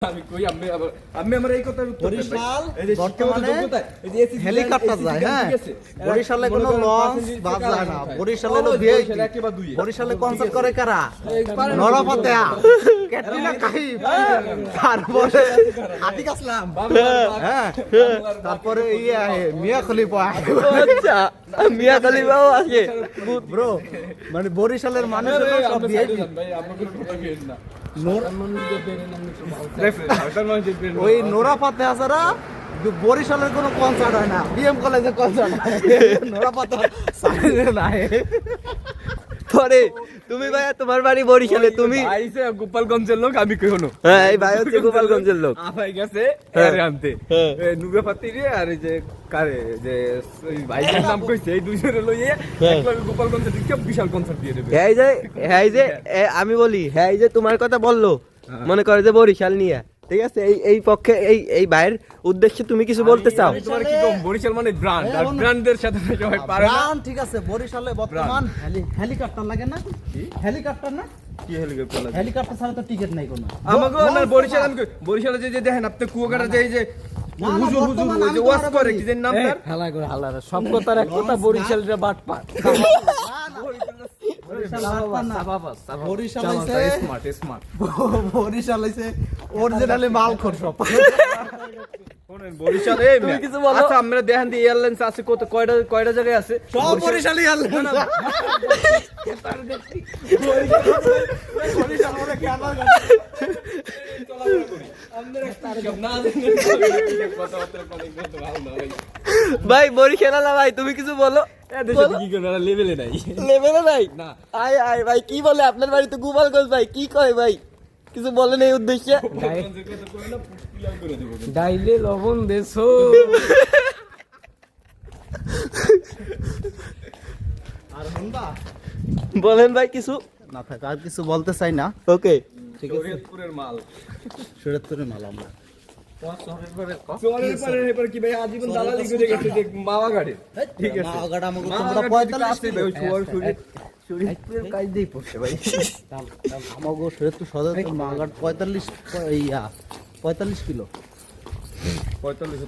আমি কই আমি আমার এই কথা বরিশাল বর্তমানে হেলিকপ্টার যায়। হ্যাঁ, বরিশালে কোনো লঞ্চ বাস যায় না। বরিশালে হলো বরিশালে কনসার্ট করে কারা? নরা ফাতেহা, ক্যাটরিনা কাইফ, তারপরে আতিক আসলাম, হ্যাঁ, তারপরে মিয়া খলিফা। আচ্ছা, মিয়া খলিফাও আছে ব্রো। মানে বরিশালের মানুষ সব ভিআইপি। ভাই আমাকে কথা কেন না ওই নোরা ফাতেহা ছাড়া বরিশালের কোনো কনসার্ট হয় না। বিএম কলেজে কনসার্ট হয়, নোরা ফাতেহা নাই। পরে তুমি ভাই তোমার বাড়ি বরিশালে, তুমি আইছে গোপালগঞ্জের লোক, আমি কই হনো হ্যাঁ, এই ভাই হচ্ছে গোপালগঞ্জের লোক। আফাই গেছে হ্যাঁ। আরে আনতে হ্যাঁ। নুবে ফাতিরে আর এই যে কারে যে ভাইয়ের নাম কইছে, এই দুইজনে লইয়ে হ্যাঁ। একবার গোপালগঞ্জে দিকে বিশাল কনসার্ট দিয়ে দেবে। আমি বলি হ্যাঁ, এই যে তোমার কথা বললো, মনে করে যে বরিশাল নিয়ে, ঠিক আছে, এই পক্ষে এই ভাইয়ের উদ্দেশ্যে তুমি কিছু বলতে চাও? আমি তোমার কি কম, বরিশাল মানে ব্র্যান্ড, আর ব্র্যান্ডের সাথে সবাই পারে না। ব্রান্ড ঠিক আছে, বরিশালে বর্তমান হেলিকপ্টার লাগে না? হেলিকপ্টার না? কি হেলিকপ্টার লাগে? হেলিকপ্টার ছাড়া তো টিকিট নাই কোনো। আমাকে না বরিশাল, আমি বরিশালে যে দেখেন আপনি কুয়াকাটা যে এই যে হুজুর হুজুর ওই যে ওয়াজ করে কি যেন নাম তার, সব কথার এক কথা, বরিশালের বাটপার। বরিশাল হইছে অরিজিনালি মালখোর সব। বরিশালে তুমি কিছু বলো। আচ্ছা আমরা দেখেন দি এয়ারলাইন্স আছে কত, কয়টা জায়গায় আছে? সব বরিশালি আনলেন না। বরিশাল ওরে কি আমার ভাই বরিশাল না ভাই, তুমি কিছু বলো। লেভেলে নাই লেভেলে নাই না। আয় ভাই, কি বলে আপনার বাড়ি তো গোপালগঞ্জ, ভাই কি কয় ভাই, কিছু বলেন এই উদ্দেশ্যে? ডাইলে লবণ দেছো। আর শুনবা বলেন ভাই কিছু। না থাক, আর কিছু বলতে চাই না। ওকে, ঠিক আছে, শরীয়তপুরের মাল, শরীয়তপুরের মাল আমরা। চরের পারে এবার কি ভাই আজীবন দালালি করে গেছে যে মাওয়াঘাটে। ঠিক আছে মাওগাড় আমাকে তোমরা মাওয়াঘাট 45 আছে ভাই, ওই শরীয়তপুরের কাজ দিয়ে পড়ছে ভাই। আমাকে শরীয়তপুর সদর তো মাওগাড় 45 কিলো। 45